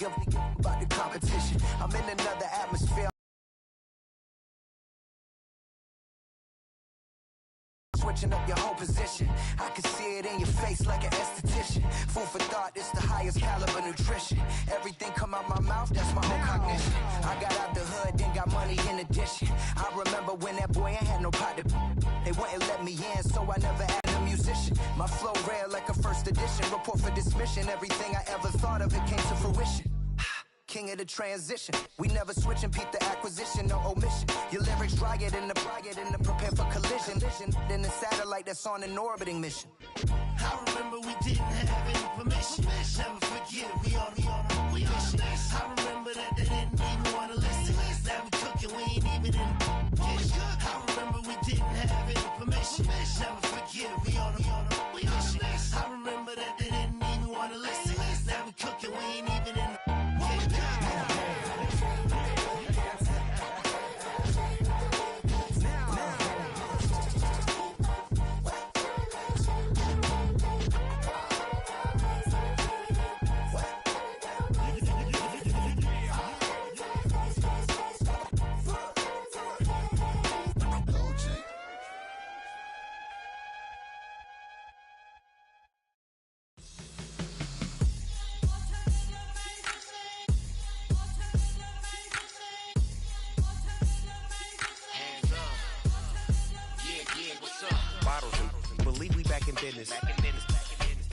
About the competition, I'm in another atmosphere. Switching up your whole position, I can see it in your face like an esthetician. Food for thought, it's the highest caliber nutrition. Everything come out my mouth, that's my whole cognition. I got out the hood, then got money in addition. I remember when that boy ain't had no pot to. They wouldn't let me in, so I never added a musician. My flow rare like a first edition. Report for dismission, everything I ever thought of, it came to fruition. King of the transition. We never switch and peep the acquisition, no omission. Your lyrics dry it in the prepare for collision. Then the satellite that's on an orbiting mission. I remember we didn't have any permission. Never forget, we on a mission. I remember that they didn't even want to listen. Now we cooking, we ain't even in the kitchen. I remember we didn't have any permission. Never forget, we on a mission. I remember that they didn't even want to listen. Now we cooking, we ain't even in the business.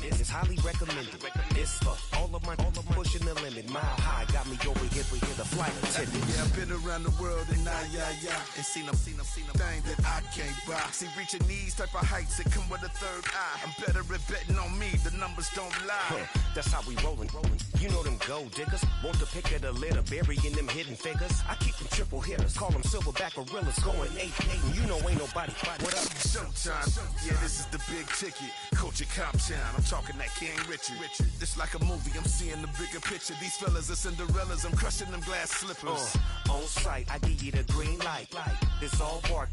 It's highly recommended. It's for all of my pushing the limit. Mile high got me over here for the flight attendant. Yeah, I've been around the world and and seen them thing that I can't buy. See, reaching these type of heights that come with a third eye. I'm better at betting on me. The numbers don't lie. That's how we rollin'. You know them gold diggers. Want the pick of the litter, burying them hidden figures. I keep them triple hitters. Call them silverback gorillas. Going 8-8, and you know ain't nobody. What up? Showtime. Yeah, this is the big ticket. Coach at Comptown. I'm talking that King Richard. This like a movie. I'm seeing the bigger picture. These fellas are Cinderellas. I'm crushing them glass slippers. On sight, I give you the green light. It's all bark.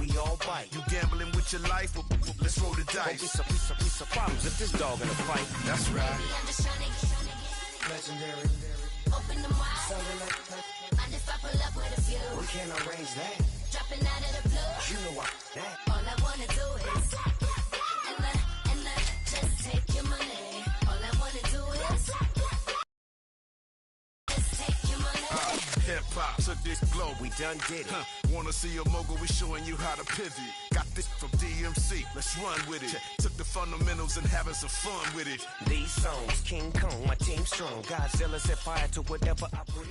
We all bite. You gambling with your life? Well, let's roll the dice. Don't be some problems if this dog in a fight. That's right. Legendary. Open them wide. Mind if I pull up with a few? We can't arrange that. Dropping out of the blue. You know what? That. All I wanna do is and just take your money. All I wanna do is just take your money. Hip-hop to this globe. We done did it. Wanna see a mogul? We showing you how to pivot. Got this from DMC. Let's run with it. Took the fundamentals and having some fun with it. These songs, King Kong, my team strong. Godzilla set fire to whatever I breathe.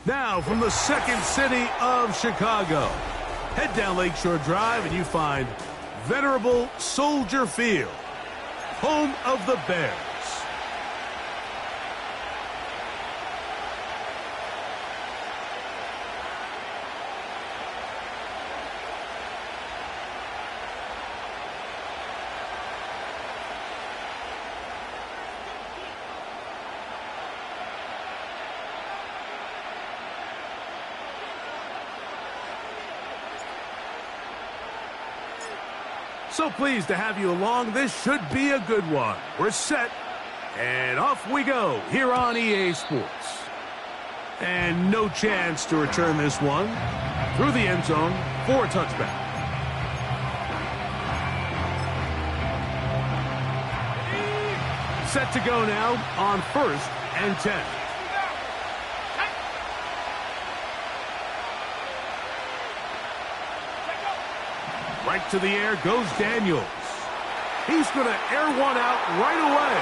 Now, from the second city of Chicago, head down Lakeshore Drive and you find venerable Soldier Field, home of the Bears. So pleased to have you along. This should be a good one. We're set, and off we go here on EA Sports. And no chance to return this one through the end zone for a touchback. Set to go now on 1st and 10. Right to the air goes Daniels. He's going to air one out right away.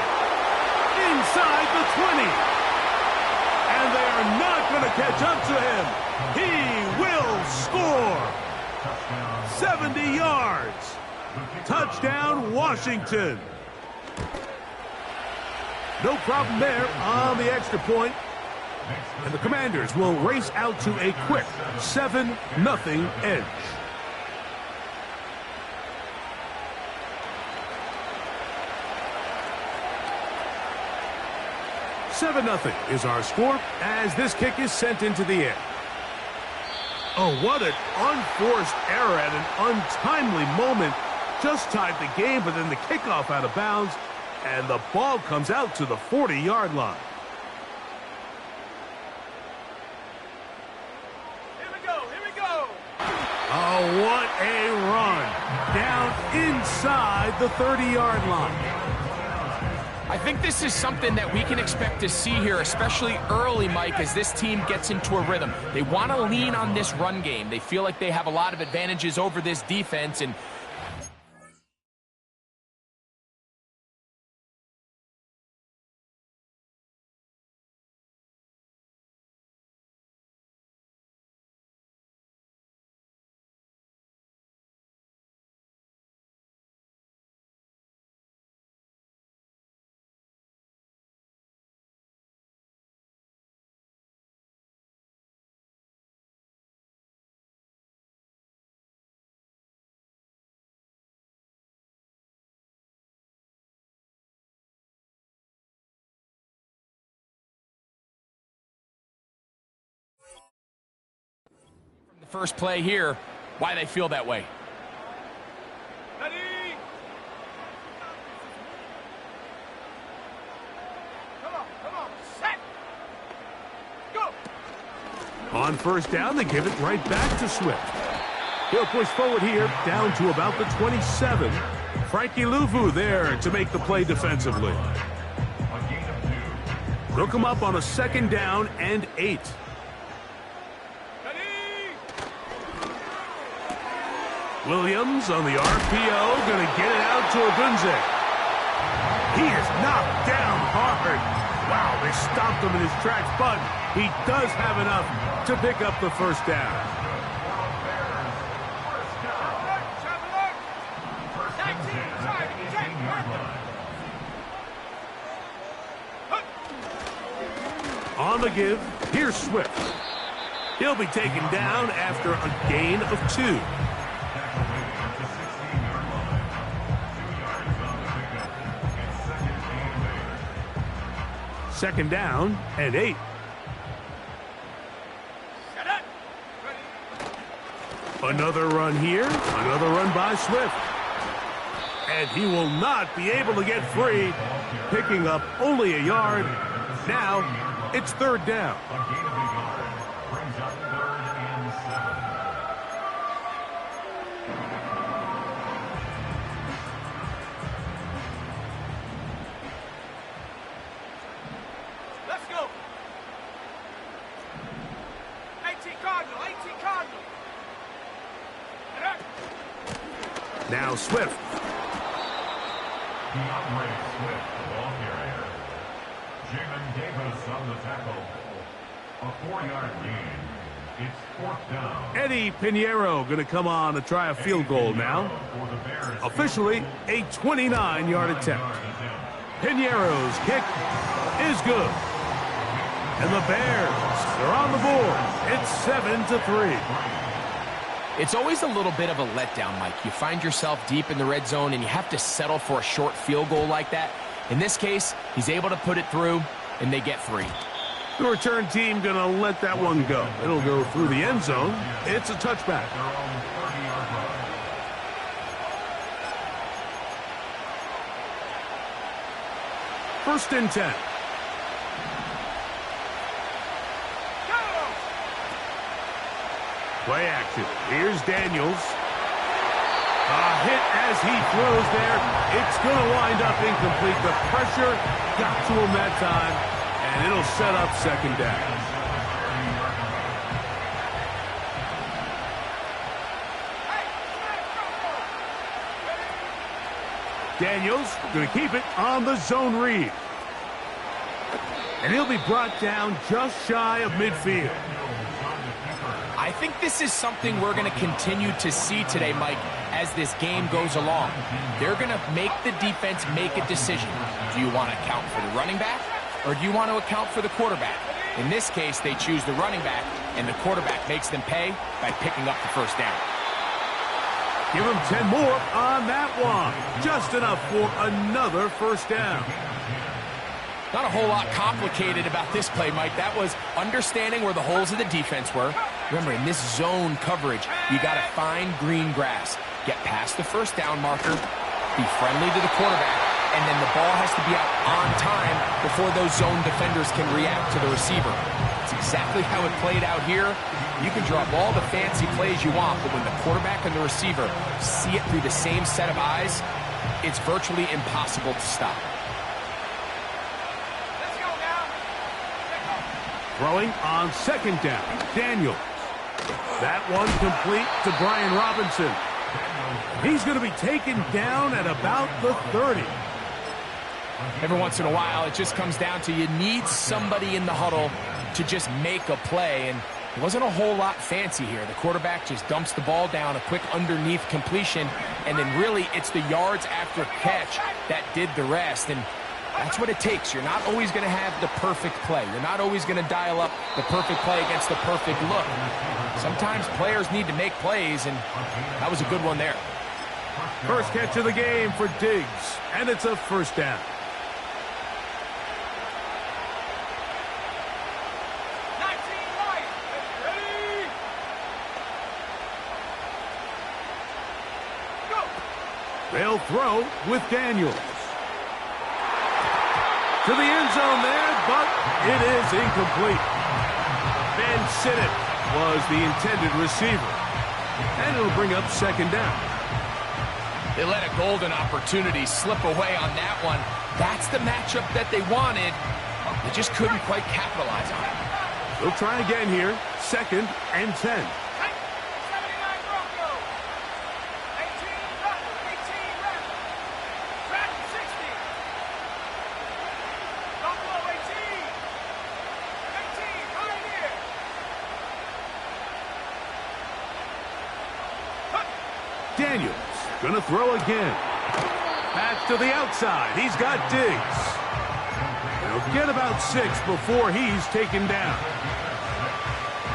Inside the 20. And they are not going to catch up to him. He will score. 70 yards. Touchdown, Washington. No problem there on the extra point. And the Commanders will race out to a quick 7-0 edge. 7-0 is our score as this kick is sent into the air. Oh, what an unforced error at an untimely moment. Just tied the game, but then the kickoff out of bounds, and the ball comes out to the 40-yard line. Oh, what a run. Down inside the 30-yard line. I think this is something that we can expect to see here, especially early, Mike, as this team gets into a rhythm. They want to lean on this run game. They feel like they have a lot of advantages over this defense, and the first play here, why they feel that way. On first down, they give it right back to Swift. He'll push forward here, down to about the 27. Frankie Luvu there to make the play defensively. They'll come up on a 2nd down and 8. Williams on the RPO, going to get it out to Agunze. He is knocked down hard. Wow, they stopped him in his tracks, but he does have enough to pick up the first down. On the give, here's Swift. He'll be taken down after a gain of 2. Second down and 8. Another run here, another run by Swift. And he will not be able to get free, picking up only a yard. Now it's 3rd down. Now Swift. The operates Swift, the ball carrier. Jamin Davis on the tackle. A 4-yard gain. It's 4th down. Eddie Pinheiro going to come on to try a field goal now. Officially a 29-yard attempt. Pinheiro's kick is good. And the Bears are on the board. It's 7-3. It's always a little bit of a letdown, Mike. You find yourself deep in the red zone and you have to settle for a short field goal like that. In this case, he's able to put it through, and they get 3. The return team going to let that one go. It'll go through the end zone. It's a touchback. First and 10. Play action. Here's Daniels. A hit as he throws there. It's going to wind up incomplete. The pressure got to him that time, and it'll set up 2nd down. Daniels going to keep it on the zone read. And he'll be brought down just shy of midfield. I think this is something we're going to continue to see today, Mike, as this game goes along. They're going to make the defense make a decision. Do you want to account for the running back, or do you want to account for the quarterback? In this case, they choose the running back, and the quarterback makes them pay by picking up the first down. Give him 10 more on that one. Just enough for another first down. Not a whole lot complicated about this play, Mike. That was understanding where the holes of the defense were. Remember, in this zone coverage, you got to find green grass. Get past the first down marker, be friendly to the quarterback, and then the ball has to be out on time before those zone defenders can react to the receiver. It's exactly how it played out here. You can draw up all the fancy plays you want, but when the quarterback and the receiver see it through the same set of eyes, it's virtually impossible to stop. Throwing on second down, Daniels. That one complete to Brian Robinson. He's going to be taken down at about the 30. Every once in a while, it just comes down to you need somebody in the huddle to just make a play, and it wasn't a whole lot fancy here. The quarterback just dumps the ball down, a quick underneath completion, and then really it's the yards after catch that did the rest, and that's what it takes. You're not always going to have the perfect play. You're not always going to dial up the perfect play against the perfect look. Sometimes players need to make plays, and that was a good one there. First catch of the game for Diggs, and it's a first down. They'll throw with Daniels. To the end zone there, but it is incomplete. Ben Sinnott was the intended receiver. And it'll bring up second down. They let a golden opportunity slip away on that one. That's the matchup that they wanted. They just couldn't quite capitalize on it. They'll try again here. Second and 10. Daniels gonna throw again. Back to the outside. He's got Diggs. He'll get about 6 before he's taken down.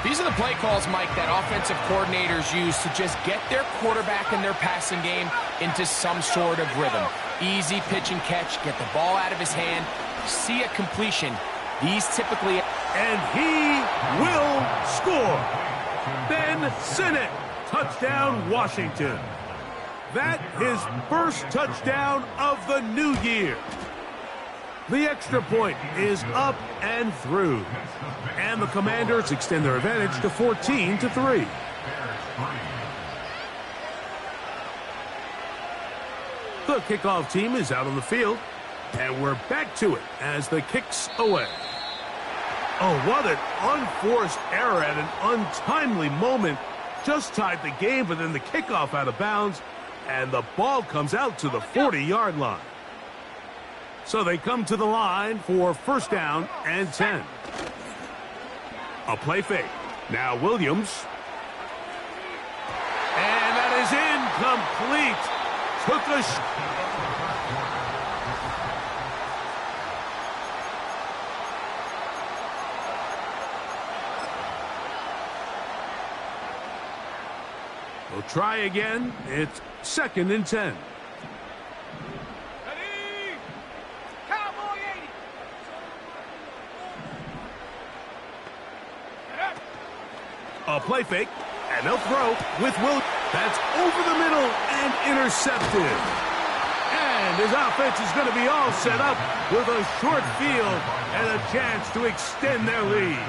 These are the play calls, Mike, that offensive coordinators use to just get their quarterback and their passing game into some sort of rhythm. Easy pitch and catch, get the ball out of his hand, see a completion. These typically... And he will score. Ben Sinnott. Touchdown, Washington. That his first touchdown of the new year. The extra point is up and through. And the Commanders extend their advantage to 14-3. The kickoff team is out on the field. And we're back to it as the kick's away. Oh, what an unforced error at an untimely moment. Just tied the game, but then the kickoff out of bounds, and the ball comes out to the 40-yard line. So they come to the line for first down and 10. A play fake. Now Williams. And that is incomplete. Took a... We'll try again. It's second and 10. Ready? Cowboy 80. A play fake, and they'll throw with Will. That's over the middle and intercepted. And his offense is going to be all set up with a short field and a chance to extend their lead.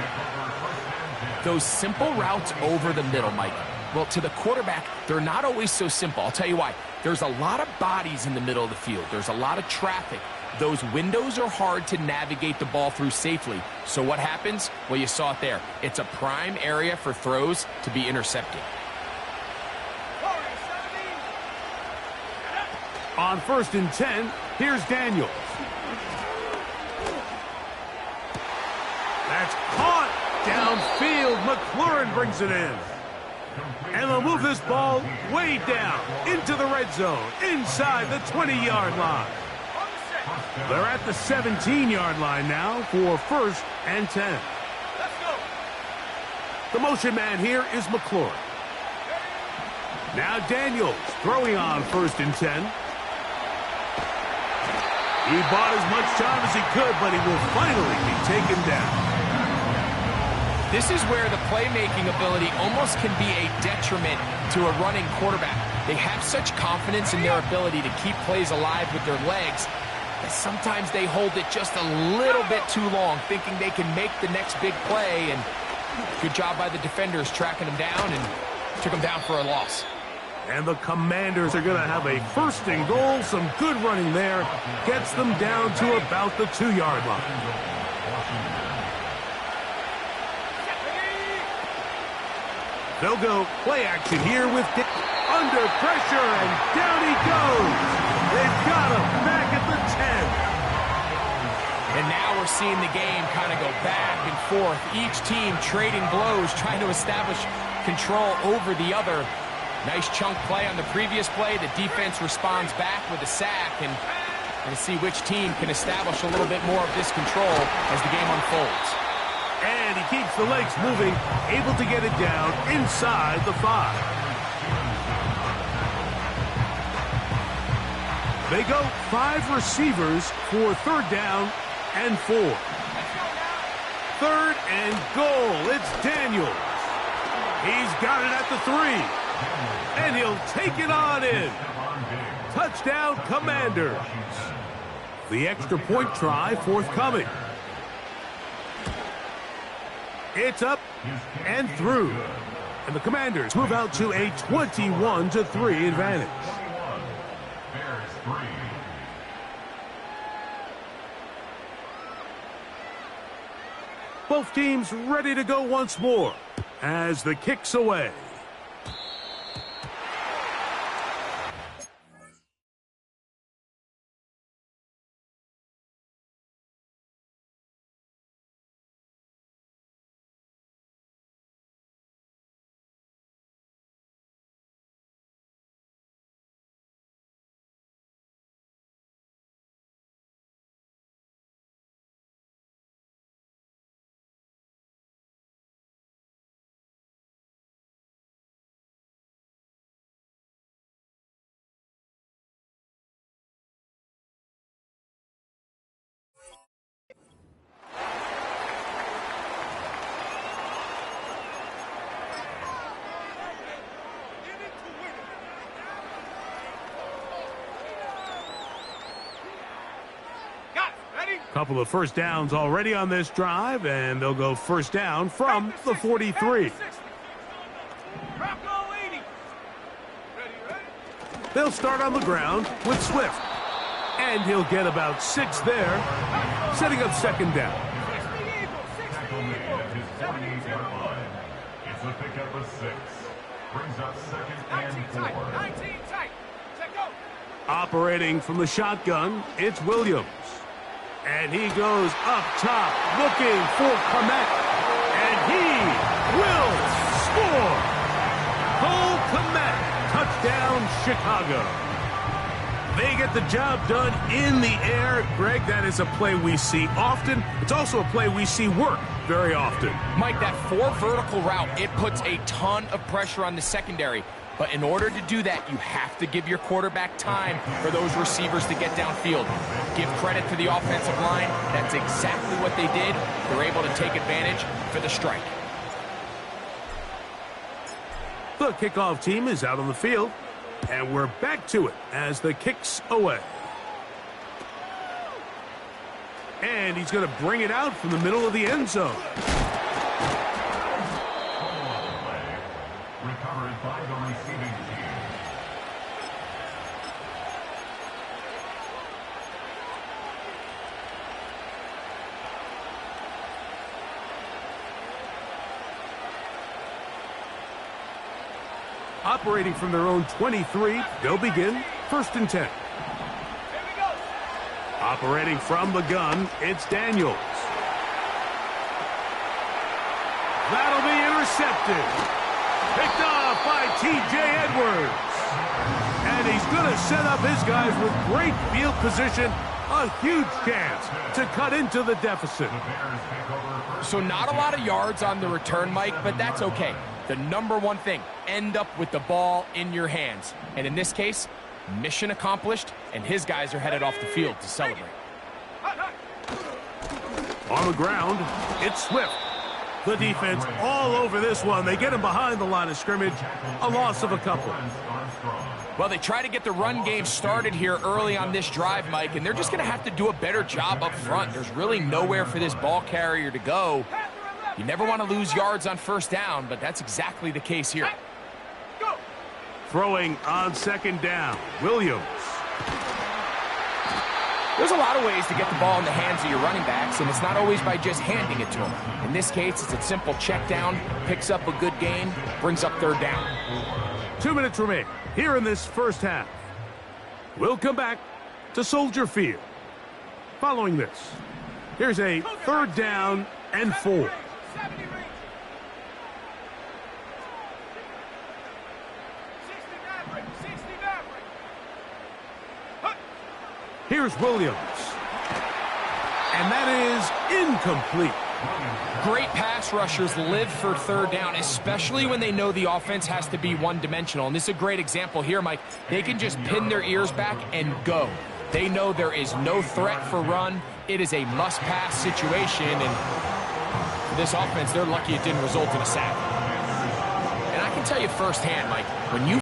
Those simple routes over the middle, Mike. Well, to the quarterback, they're not always so simple. I'll tell you why. There's a lot of bodies in the middle of the field. There's a lot of traffic. Those windows are hard to navigate the ball through safely. So what happens? Well, you saw it there. It's a prime area for throws to be intercepted. On first and 10, here's Daniels. That's caught downfield. McLaurin brings it in. And they'll move this ball way down into the red zone, inside the 20-yard line. They're at the 17-yard line now for first and 10. Let's go. The motion man here is McLaurin. Now Daniels throwing on first and 10. He bought as much time as he could, but he will finally be taken down. This is where the playmaking ability almost can be a detriment to a running quarterback. They have such confidence in their ability to keep plays alive with their legs, Sometimes they hold it just a little bit too long, thinking they can make the next big play, and good job by the defenders tracking him down and took him down for a loss. And the Commanders are going to have a 1st and goal. Some good running there. Gets them down to about the 2-yard line. They'll go play action here with Dick under pressure, and down he goes. They've got him back at the 10. And now we're seeing the game kind of go back and forth. Each team trading blows, trying to establish control over the other. Nice chunk play on the previous play. The defense responds back with a sack, and we'll see which team can establish a little bit more of this control as the game unfolds. And he keeps the legs moving, able to get it down inside the 5. They go 5 receivers for 3rd down and 4. 3rd and goal. It's Daniels. He's got it at the 3. And he'll take it on in. Touchdown, Commanders. The extra point try forthcoming. It's up and through. And the Commanders move out to a 21-3 advantage. Bears 3. Both teams ready to go once more as the kick's away. Couple of 1st downs already on this drive, and they'll go 1st down from the 43. They'll start on the ground with Swift, and he'll get about 6 there, setting up 2nd down. It's a pickup of 6. Brings up 2nd and 4. Operating from the shotgun, it's Williams. And he goes up top, looking for Komet. And he will score! Cole Komet, touchdown, Chicago. They get the job done in the air. Greg, that is a play we see often. It's also a play we see work very often. Mike, that 4 vertical route, it puts a ton of pressure on the secondary. But in order to do that, you have to give your quarterback time for those receivers to get downfield. Give credit to the offensive line. That's exactly what they did. They're able to take advantage for the strike. The kickoff team is out on the field, and we're back to it as the kick's away. And he's going to bring it out from the middle of the end zone. Recovered by the receiving team. Operating from their own 23, they'll begin 1st and 10. Operating from the gun, it's Daniels. That'll be intercepted. Picked off by T.J. Edwards. And he's going to set up his guys with great field position. A huge chance to cut into the deficit. So not a lot of yards on the return, Mike, but that's okay. The number one thing, end up with the ball in your hands. And in this case, mission accomplished, and his guys are headed off the field to celebrate. On the ground, it's Swift. The defense all over this one. They get him behind the line of scrimmage. A loss of a couple. Well, they try to get the run game started here early on this drive, Mike, and they're just going to have to do a better job up front. There's really nowhere for this ball carrier to go. You never want to lose yards on first down, but that's exactly the case here. Throwing on second down, Williams. There's a lot of ways to get the ball in the hands of your running backs, and it's not always by just handing it to them. In this case, it's a simple check down, picks up a good gain, brings up third down. 2 minutes remain here in this first half. We'll come back to Soldier Field. Following this, here's a 3rd down and 4. Here's Williams. And that is incomplete. Great pass rushers live for third down, especially when they know the offense has to be one-dimensional. And this is a great example here, Mike. They can just pin their ears back and go. They know there is no threat for run. It is a must-pass situation. And for this offense, they're lucky it didn't result in a sack. And I can tell you firsthand, Mike, when you